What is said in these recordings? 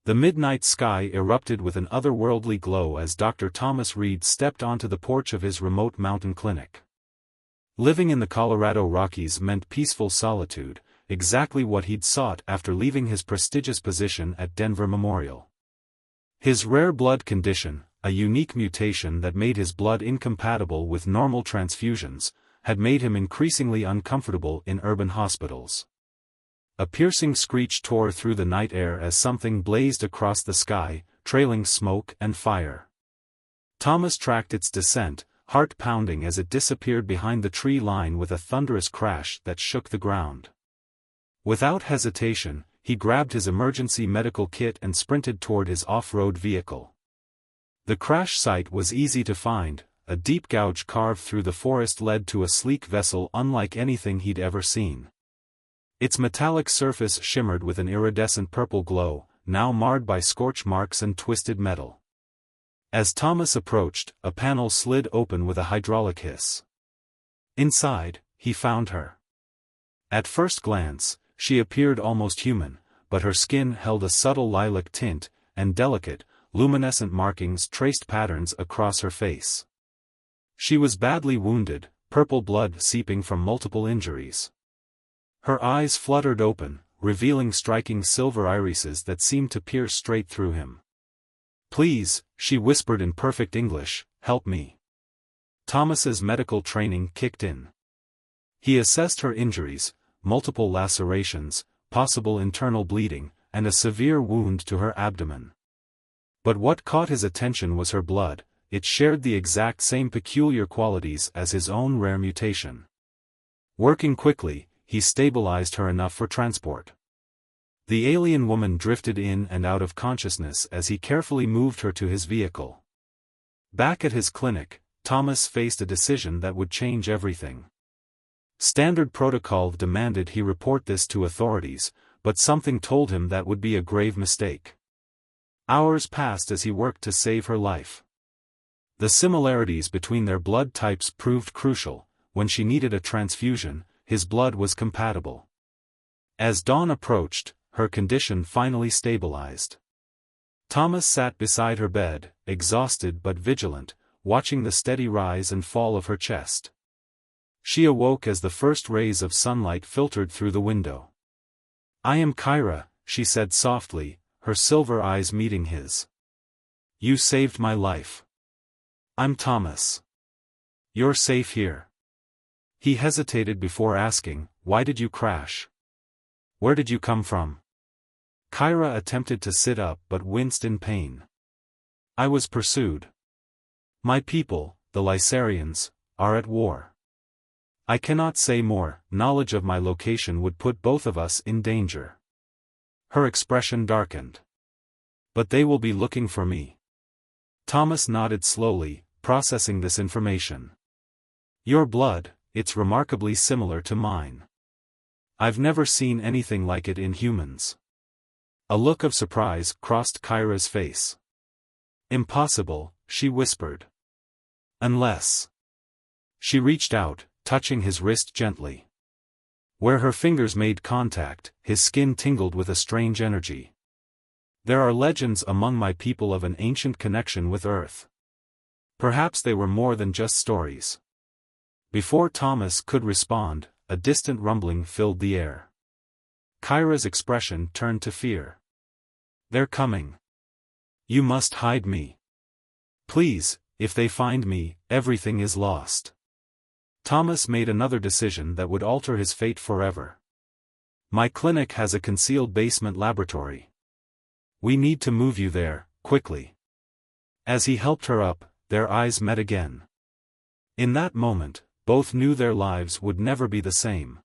The midnight sky erupted with an otherworldly glow as Dr. Thomas Reed stepped onto the porch of his remote mountain clinic. Living in the Colorado Rockies meant peaceful solitude, exactly what he'd sought after leaving his prestigious position at Denver Memorial. His rare blood condition, a unique mutation that made his blood incompatible with normal transfusions, had made him increasingly uncomfortable in urban hospitals. A piercing screech tore through the night air as something blazed across the sky, trailing smoke and fire. Thomas tracked its descent, heart pounding as it disappeared behind the tree line with a thunderous crash that shook the ground. Without hesitation, he grabbed his emergency medical kit and sprinted toward his off-road vehicle. The crash site was easy to find. A deep gouge carved through the forest led to a sleek vessel unlike anything he'd ever seen. Its metallic surface shimmered with an iridescent purple glow, now marred by scorch marks and twisted metal. As Thomas approached, a panel slid open with a hydraulic hiss. Inside, he found her. At first glance, she appeared almost human, but her skin held a subtle lilac tint, and delicate, luminescent markings traced patterns across her face. She was badly wounded, purple blood seeping from multiple injuries. Her eyes fluttered open, revealing striking silver irises that seemed to pierce straight through him. "Please," she whispered in perfect English, "help me." Thomas's medical training kicked in. He assessed her injuries, multiple lacerations, possible internal bleeding, and a severe wound to her abdomen. But what caught his attention was her blood. It shared the exact same peculiar qualities as his own rare mutation. Working quickly, he stabilized her enough for transport. The alien woman drifted in and out of consciousness as he carefully moved her to his vehicle. Back at his clinic, Thomas faced a decision that would change everything. Standard protocol demanded he report this to authorities, but something told him that would be a grave mistake. Hours passed as he worked to save her life. The similarities between their blood types proved crucial. When she needed a transfusion, his blood was compatible. As dawn approached, her condition finally stabilized. Thomas sat beside her bed, exhausted but vigilant, watching the steady rise and fall of her chest. She awoke as the first rays of sunlight filtered through the window. "I am Kyra," she said softly, her silver eyes meeting his. "You saved my life." "I'm Thomas. You're safe here." He hesitated before asking, "Why did you crash? Where did you come from?" Kyra attempted to sit up but winced in pain. "I was pursued. My people, the Lysarians, are at war. I cannot say more. Knowledge of my location would put both of us in danger." Her expression darkened. "But they will be looking for me." Thomas nodded slowly, processing this information. "Your blood, it's remarkably similar to mine. I've never seen anything like it in humans." A look of surprise crossed Kyra's face. "Impossible," she whispered. "Unless..." She reached out, touching his wrist gently. Where her fingers made contact, his skin tingled with a strange energy. "There are legends among my people of an ancient connection with Earth. Perhaps they were more than just stories." Before Thomas could respond, a distant rumbling filled the air. Kyra's expression turned to fear. "They're coming. You must hide me. Please, if they find me, everything is lost." Thomas made another decision that would alter his fate forever. "My clinic has a concealed basement laboratory. We need to move you there, quickly." As he helped her up, their eyes met again. In that moment, both knew their lives would never be the same.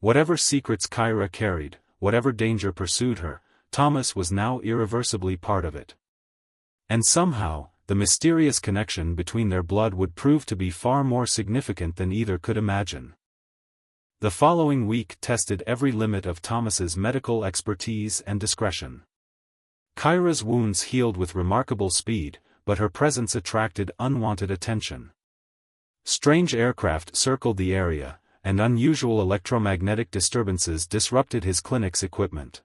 Whatever secrets Kyra carried, whatever danger pursued her, Thomas was now irreversibly part of it. And somehow, the mysterious connection between their blood would prove to be far more significant than either could imagine. The following week tested every limit of Thomas's medical expertise and discretion. Kyra's wounds healed with remarkable speed, but her presence attracted unwanted attention. Strange aircraft circled the area, and unusual electromagnetic disturbances disrupted his clinic's equipment.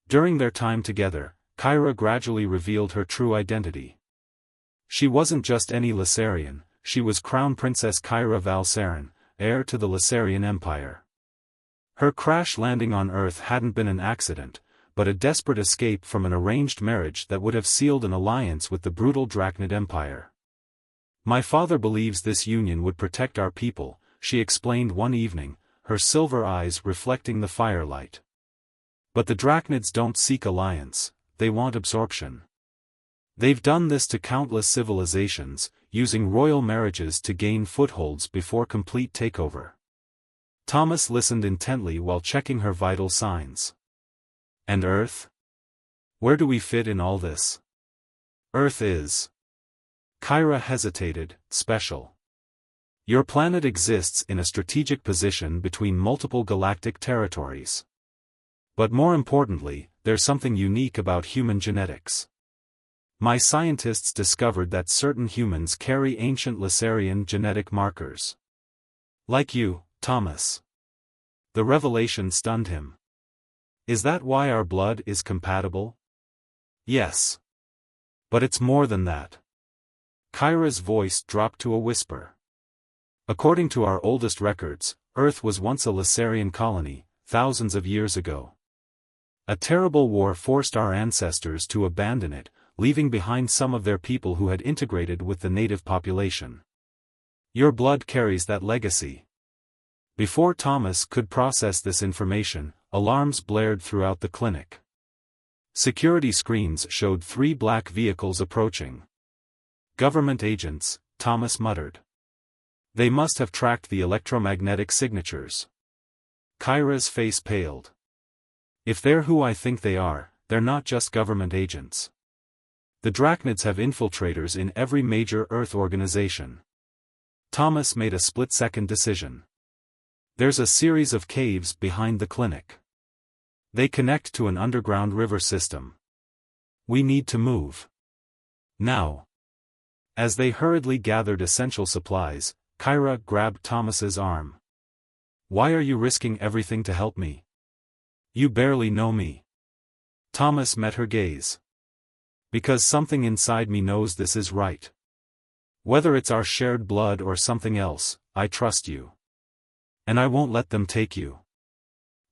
During their time together, Kyra gradually revealed her true identity. She wasn't just any Lasarian, she was Crown Princess Kyra Valsarin, heir to the Lasarian Empire. Her crash landing on Earth hadn't been an accident, but a desperate escape from an arranged marriage that would have sealed an alliance with the brutal Drachnid Empire. "My father believes this union would protect our people," she explained one evening, her silver eyes reflecting the firelight. "But the Drachnids don't seek alliance, they want absorption. They've done this to countless civilizations, using royal marriages to gain footholds before complete takeover." Thomas listened intently while checking her vital signs. "And Earth? Where do we fit in all this?" "Earth is," Kyra hesitated, "special. Your planet exists in a strategic position between multiple galactic territories. But more importantly, there's something unique about human genetics. My scientists discovered that certain humans carry ancient Lasarian genetic markers. Like you, Thomas." The revelation stunned him. "Is that why our blood is compatible?" "Yes. But it's more than that." Kyra's voice dropped to a whisper. "According to our oldest records, Earth was once a Lasarian colony, thousands of years ago. A terrible war forced our ancestors to abandon it, leaving behind some of their people who had integrated with the native population. Your blood carries that legacy." Before Thomas could process this information, alarms blared throughout the clinic. Security screens showed 3 black vehicles approaching. "Government agents," Thomas muttered. "They must have tracked the electromagnetic signatures." Kyra's face paled. "If they're who I think they are, they're not just government agents. The Drachnids have infiltrators in every major Earth organization." Thomas made a split-second decision. "There's a series of caves behind the clinic. They connect to an underground river system. We need to move now." As they hurriedly gathered essential supplies, Kyra grabbed Thomas's arm. "Why are you risking everything to help me? You barely know me." Thomas met her gaze. "Because something inside me knows this is right. Whether it's our shared blood or something else, I trust you. And I won't let them take you."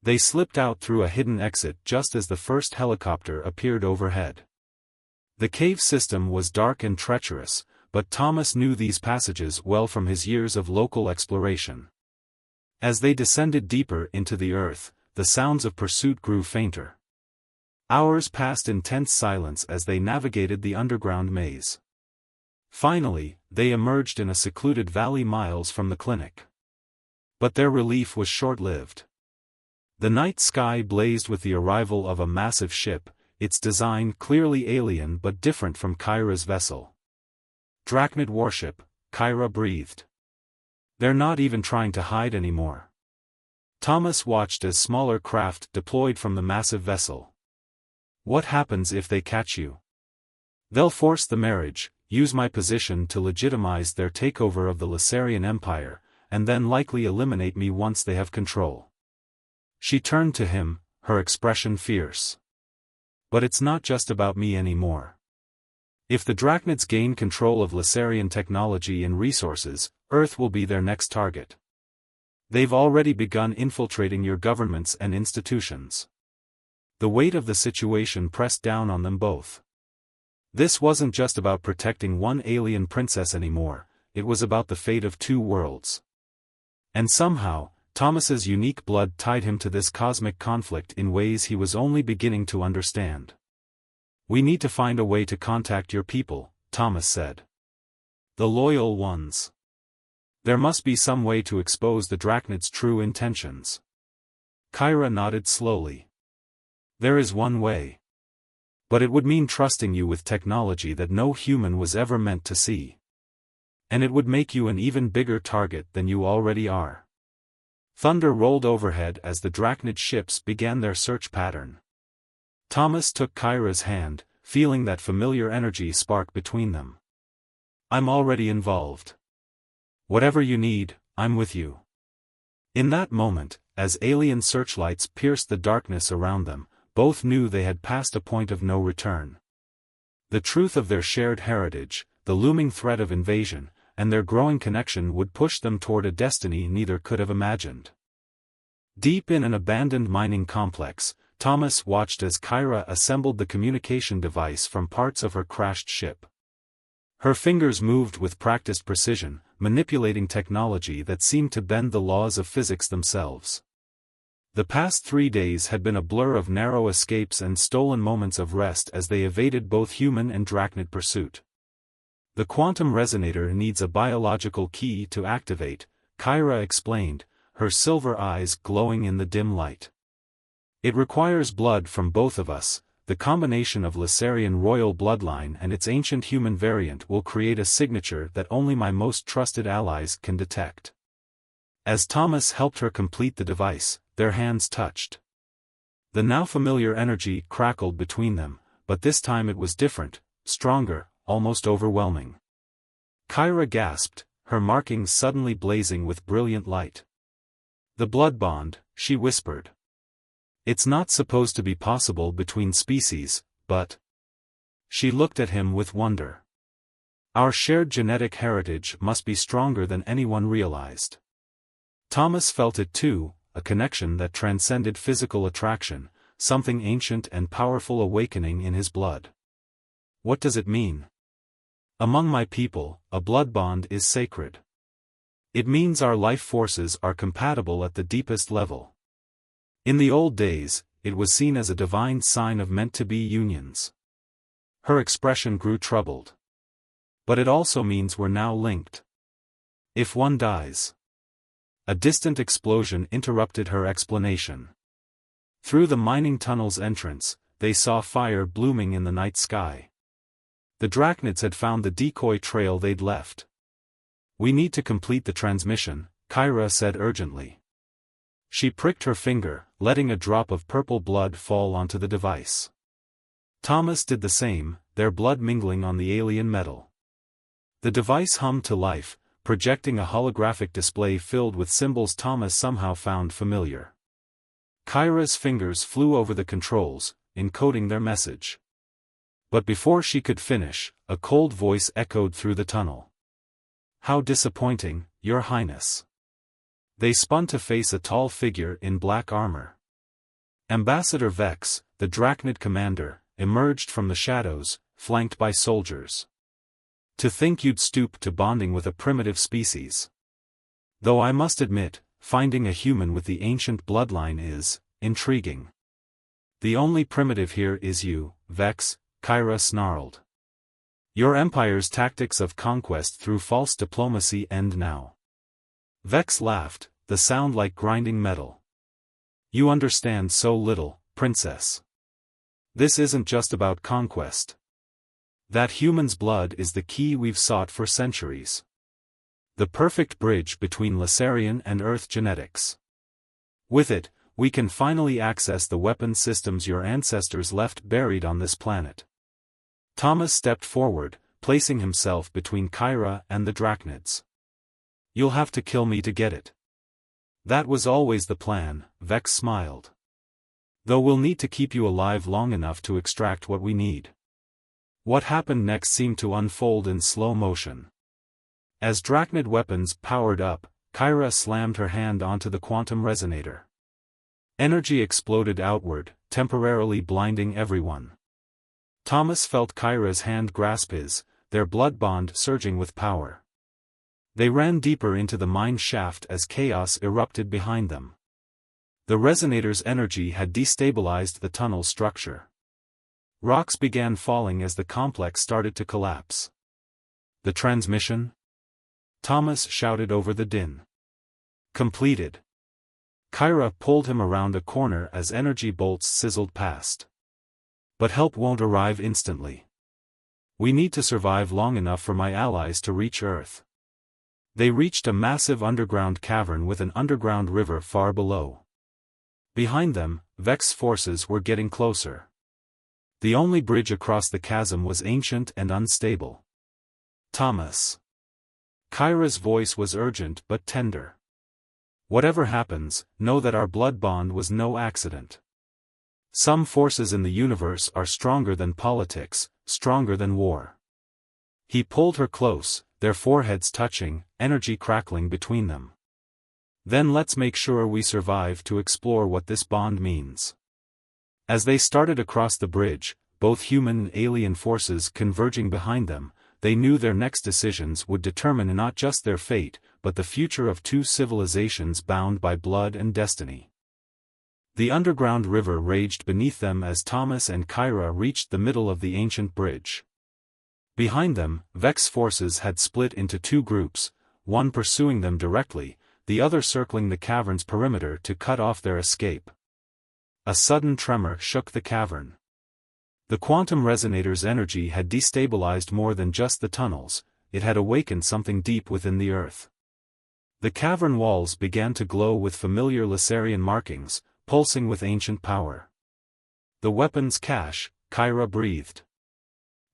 They slipped out through a hidden exit just as the first helicopter appeared overhead. The cave system was dark and treacherous, but Thomas knew these passages well from his years of local exploration. As they descended deeper into the Earth, the sounds of pursuit grew fainter. Hours passed in tense silence as they navigated the underground maze. Finally, they emerged in a secluded valley miles from the clinic. But their relief was short-lived. The night sky blazed with the arrival of a massive ship, its design clearly alien but different from Kyra's vessel. "Drachnid warship," Kyra breathed. "They're not even trying to hide anymore." Thomas watched as smaller craft deployed from the massive vessel. "What happens if they catch you?" "They'll force the marriage, use my position to legitimize their takeover of the Lasarian Empire, and then likely eliminate me once they have control." She turned to him, her expression fierce. "But it's not just about me anymore. If the Drachnids gain control of Lasarian technology and resources, Earth will be their next target. They've already begun infiltrating your governments and institutions." The weight of the situation pressed down on them both. This wasn't just about protecting one alien princess anymore, it was about the fate of 2 worlds. And somehow, Thomas's unique blood tied him to this cosmic conflict in ways he was only beginning to understand. "We need to find a way to contact your people," Thomas said. "The loyal ones. There must be some way to expose the Drachnids' true intentions." Kyra nodded slowly. "There is one way. But it would mean trusting you with technology that no human was ever meant to see. And it would make you an even bigger target than you already are." Thunder rolled overhead as the Drachnid ships began their search pattern. Thomas took Kyra's hand, feeling that familiar energy spark between them. "I'm already involved. Whatever you need, I'm with you." In that moment, as alien searchlights pierced the darkness around them, both knew they had passed a point of no return. The truth of their shared heritage, the looming threat of invasion, and their growing connection would push them toward a destiny neither could have imagined. Deep in an abandoned mining complex, Thomas watched as Kyra assembled the communication device from parts of her crashed ship. Her fingers moved with practiced precision, manipulating technology that seemed to bend the laws of physics themselves. The past 3 days had been a blur of narrow escapes and stolen moments of rest as they evaded both human and drachnid pursuit. The quantum resonator needs a biological key to activate, Kyra explained, her silver eyes glowing in the dim light. It requires blood from both of us. The combination of Lacerian royal bloodline and its ancient human variant will create a signature that only my most trusted allies can detect. As Thomas helped her complete the device, their hands touched. The now familiar energy crackled between them, but this time it was different, stronger, almost overwhelming. Kyra gasped, her markings suddenly blazing with brilliant light. The blood bond, she whispered. It's not supposed to be possible between species, but... She looked at him with wonder. Our shared genetic heritage must be stronger than anyone realized. Thomas felt it too, a connection that transcended physical attraction, something ancient and powerful awakening in his blood. What does it mean? Among my people, a blood bond is sacred. It means our life forces are compatible at the deepest level. In the old days, it was seen as a divine sign of meant-to-be unions. Her expression grew troubled. But it also means we're now linked. If one dies... A distant explosion interrupted her explanation. Through the mining tunnel's entrance, they saw fire blooming in the night sky. The drachnids had found the decoy trail they'd left. We need to complete the transmission, Kyra said urgently. She pricked her finger, letting a drop of purple blood fall onto the device. Thomas did the same, their blood mingling on the alien metal. The device hummed to life, projecting a holographic display filled with symbols Thomas somehow found familiar. Kyra's fingers flew over the controls, encoding their message. But before she could finish, a cold voice echoed through the tunnel. How disappointing, Your Highness. They spun to face a tall figure in black armor. Ambassador Vex, the Drachnid commander, emerged from the shadows, flanked by soldiers. To think you'd stoop to bonding with a primitive species. Though I must admit, finding a human with the ancient bloodline is intriguing. The only primitive here is you, Vex, Kyra snarled. Your empire's tactics of conquest through false diplomacy end now. Vex laughed, the sound like grinding metal. You understand so little, princess. This isn't just about conquest. That human's blood is the key we've sought for centuries. The perfect bridge between Lacerian and Earth genetics. With it, we can finally access the weapon systems your ancestors left buried on this planet. Thomas stepped forward, placing himself between Kyra and the drachnids. You'll have to kill me to get it. That was always the plan, Vex smiled. Though we'll need to keep you alive long enough to extract what we need. What happened next seemed to unfold in slow motion. As drachnid weapons powered up, Kyra slammed her hand onto the quantum resonator. Energy exploded outward, temporarily blinding everyone. Thomas felt Kyra's hand grasp his, their blood bond surging with power. They ran deeper into the mine shaft as chaos erupted behind them. The resonator's energy had destabilized the tunnel structure. Rocks began falling as the complex started to collapse. The transmission? Thomas shouted over the din. Completed. Kyra pulled him around a corner as energy bolts sizzled past. But help won't arrive instantly. We need to survive long enough for my allies to reach Earth. They reached a massive underground cavern with an underground river far below. Behind them, Vex forces were getting closer. The only bridge across the chasm was ancient and unstable. Thomas. Kyra's voice was urgent but tender. Whatever happens, know that our blood bond was no accident. Some forces in the universe are stronger than politics, stronger than war. He pulled her close, their foreheads touching, energy crackling between them. Then let's make sure we survive to explore what this bond means. As they started across the bridge, both human and alien forces converging behind them, they knew their next decisions would determine not just their fate, but the future of two civilizations bound by blood and destiny. The underground river raged beneath them as Thomas and Kyra reached the middle of the ancient bridge. Behind them, Vex's forces had split into two groups, one pursuing them directly, the other circling the cavern's perimeter to cut off their escape. A sudden tremor shook the cavern. The quantum resonator's energy had destabilized more than just the tunnels, it had awakened something deep within the earth. The cavern walls began to glow with familiar Lysarian markings, pulsing with ancient power. The weapon's cache, Kyra breathed.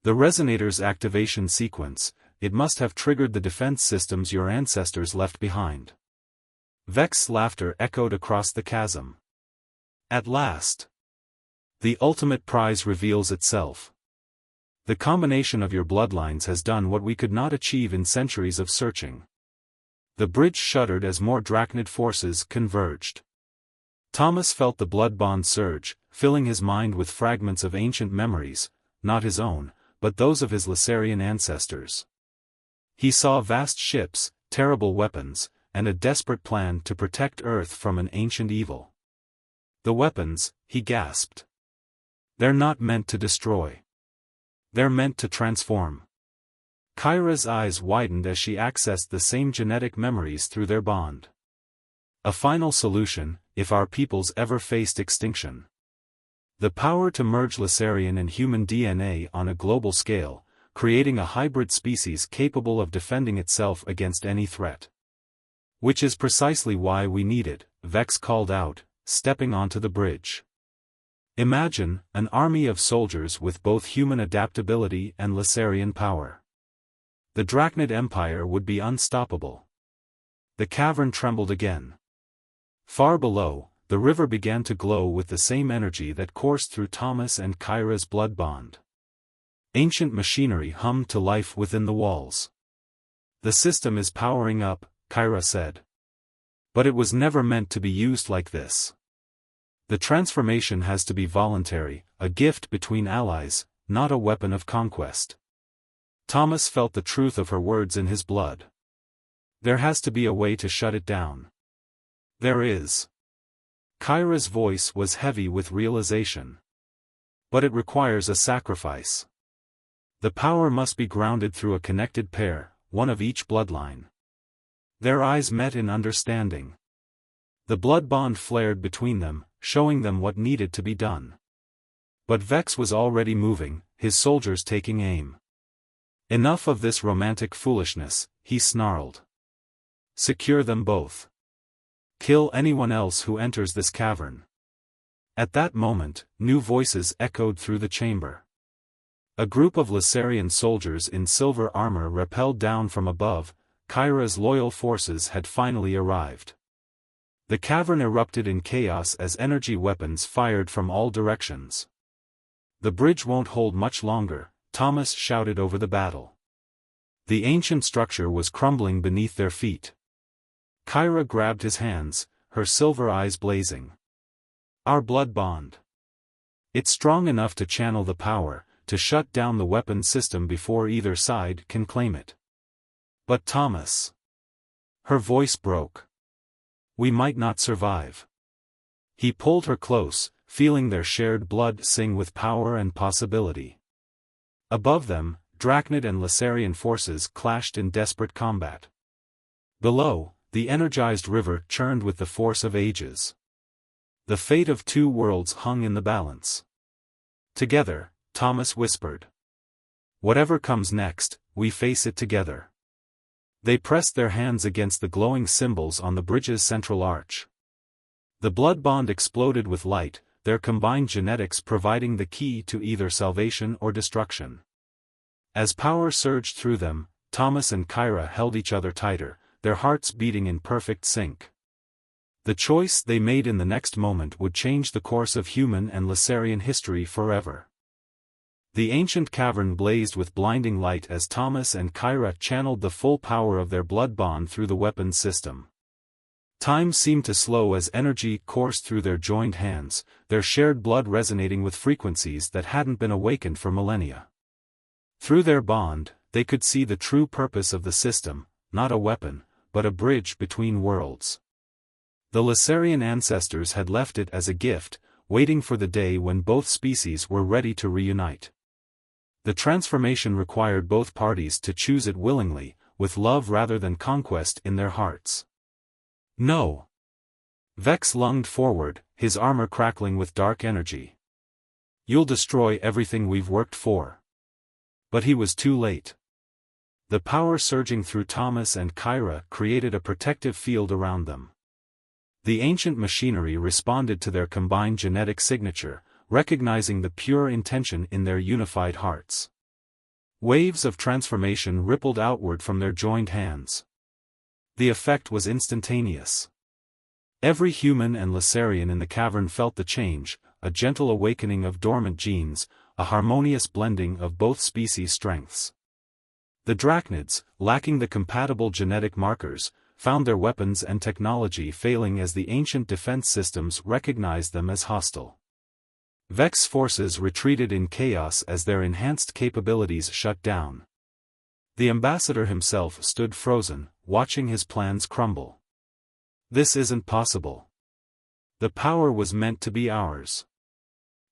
The resonator's activation sequence, it must have triggered the defense systems your ancestors left behind. Vex's laughter echoed across the chasm. At last. The ultimate prize reveals itself. The combination of your bloodlines has done what we could not achieve in centuries of searching. The bridge shuddered as more drachnid forces converged. Thomas felt the blood bond surge, filling his mind with fragments of ancient memories, not his own, but those of his Lysarian ancestors. He saw vast ships, terrible weapons, and a desperate plan to protect Earth from an ancient evil. The weapons, he gasped. They're not meant to destroy. They're meant to transform. Kyra's eyes widened as she accessed the same genetic memories through their bond. A final solution, if our peoples ever faced extinction. The power to merge Lysarian and human DNA on a global scale, creating a hybrid species capable of defending itself against any threat. Which is precisely why we need it, Vex called out, stepping onto the bridge. Imagine, an army of soldiers with both human adaptability and Lysarian power. The Drachnid Empire would be unstoppable. The cavern trembled again. Far below, the river began to glow with the same energy that coursed through Thomas and Kyra's blood bond. Ancient machinery hummed to life within the walls. The system is powering up, Kyra said. But it was never meant to be used like this. The transformation has to be voluntary, a gift between allies, not a weapon of conquest. Thomas felt the truth of her words in his blood. There has to be a way to shut it down. There is. Kyra's voice was heavy with realization. But it requires a sacrifice. The power must be grounded through a connected pair, one of each bloodline. Their eyes met in understanding. The blood bond flared between them, showing them what needed to be done. But Vex was already moving, his soldiers taking aim. Enough of this romantic foolishness, he snarled. Secure them both. Kill anyone else who enters this cavern. At that moment, new voices echoed through the chamber. A group of Lysarian soldiers in silver armor rappelled down from above. Kyra's loyal forces had finally arrived. The cavern erupted in chaos as energy weapons fired from all directions. The bridge won't hold much longer, Thomas shouted over the battle. The ancient structure was crumbling beneath their feet. Kyra grabbed his hands, her silver eyes blazing. Our blood bond. It's strong enough to channel the power, to shut down the weapon system before either side can claim it. But Thomas. Her voice broke. We might not survive. He pulled her close, feeling their shared blood sing with power and possibility. Above them, Drachnid and Lysarian forces clashed in desperate combat. Below, the energized river churned with the force of ages. The fate of two worlds hung in the balance. Together, Thomas whispered. Whatever comes next, we face it together. They pressed their hands against the glowing symbols on the bridge's central arch. The blood bond exploded with light, their combined genetics providing the key to either salvation or destruction. As power surged through them, Thomas and Kyra held each other tighter, their hearts beating in perfect sync. The choice they made in the next moment would change the course of human and Lasarian history forever. The ancient cavern blazed with blinding light as Thomas and Kyra channeled the full power of their blood bond through the weapons system. Time seemed to slow as energy coursed through their joined hands, their shared blood resonating with frequencies that hadn't been awakened for millennia. Through their bond, they could see the true purpose of the system, not a weapon, but a bridge between worlds. The Lasarian ancestors had left it as a gift, waiting for the day when both species were ready to reunite. The transformation required both parties to choose it willingly, with love rather than conquest in their hearts. No. Vex lunged forward, his armor crackling with dark energy. You'll destroy everything we've worked for. But he was too late. The power surging through Thomas and Kyra created a protective field around them. The ancient machinery responded to their combined genetic signature, recognizing the pure intention in their unified hearts. Waves of transformation rippled outward from their joined hands. The effect was instantaneous. Every human and Lasarian in the cavern felt the change, a gentle awakening of dormant genes, a harmonious blending of both species' strengths. The Drachnids, lacking the compatible genetic markers, found their weapons and technology failing as the ancient defense systems recognized them as hostile. Vex's forces retreated in chaos as their enhanced capabilities shut down. The ambassador himself stood frozen, watching his plans crumble. This isn't possible. The power was meant to be ours.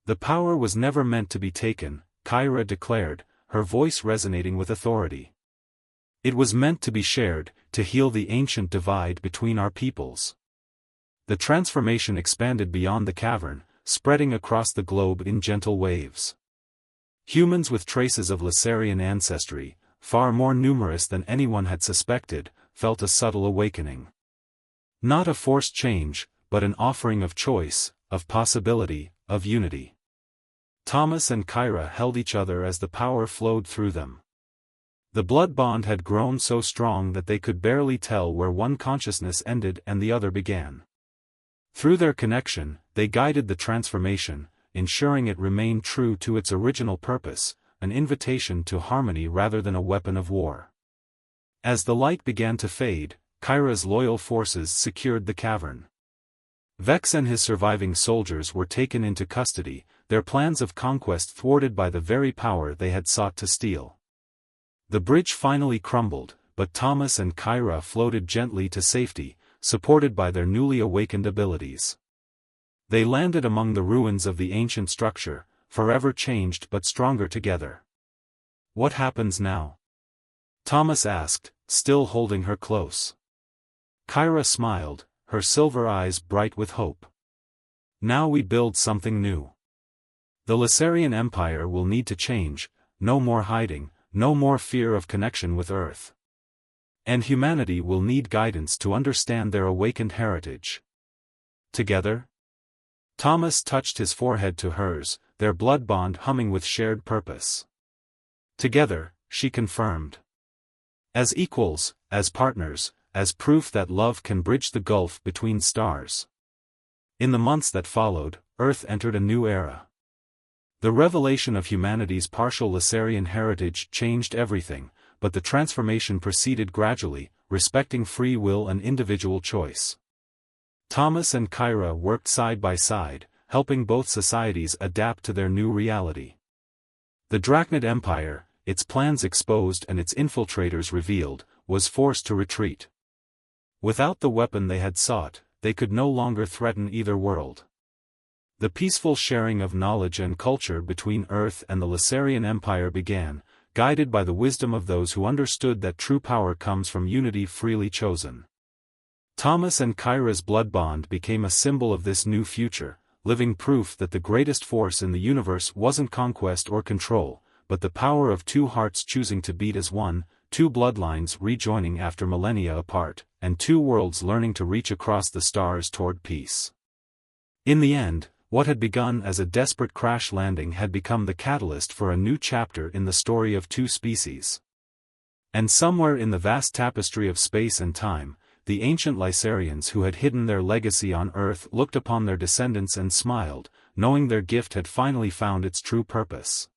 The power was never meant to be taken, Kyra declared, her voice resonating with authority. It was meant to be shared, to heal the ancient divide between our peoples. The transformation expanded beyond the cavern, spreading across the globe in gentle waves. Humans with traces of Lasarian ancestry, far more numerous than anyone had suspected, felt a subtle awakening. Not a forced change, but an offering of choice, of possibility, of unity. Thomas and Kyra held each other as the power flowed through them. The blood bond had grown so strong that they could barely tell where one consciousness ended and the other began. Through their connection, they guided the transformation, ensuring it remained true to its original purpose, an invitation to harmony rather than a weapon of war. As the light began to fade, Kyra's loyal forces secured the cavern. Vex and his surviving soldiers were taken into custody, their plans of conquest thwarted by the very power they had sought to steal. The bridge finally crumbled, but Thomas and Kyra floated gently to safety, supported by their newly awakened abilities. They landed among the ruins of the ancient structure, forever changed but stronger together. What happens now? Thomas asked, still holding her close. Kyra smiled, her silver eyes bright with hope. Now we build something new. The Lasarian Empire will need to change, no more hiding, no more fear of connection with Earth. And humanity will need guidance to understand their awakened heritage. Together? Thomas touched his forehead to hers, their blood bond humming with shared purpose. Together, she confirmed. As equals, as partners, as proof that love can bridge the gulf between stars. In the months that followed, Earth entered a new era. The revelation of humanity's partial Lasarian heritage changed everything, but the transformation proceeded gradually, respecting free will and individual choice. Thomas and Kyra worked side by side, helping both societies adapt to their new reality. The Drachnid Empire, its plans exposed and its infiltrators revealed, was forced to retreat. Without the weapon they had sought, they could no longer threaten either world. The peaceful sharing of knowledge and culture between Earth and the Lasarian Empire began, guided by the wisdom of those who understood that true power comes from unity freely chosen. Thomas and Kyra's blood bond became a symbol of this new future, living proof that the greatest force in the universe wasn't conquest or control, but the power of two hearts choosing to beat as one, two bloodlines rejoining after millennia apart, and two worlds learning to reach across the stars toward peace. In the end, what had begun as a desperate crash landing had become the catalyst for a new chapter in the story of two species. And somewhere in the vast tapestry of space and time, the ancient Lysarians who had hidden their legacy on Earth looked upon their descendants and smiled, knowing their gift had finally found its true purpose.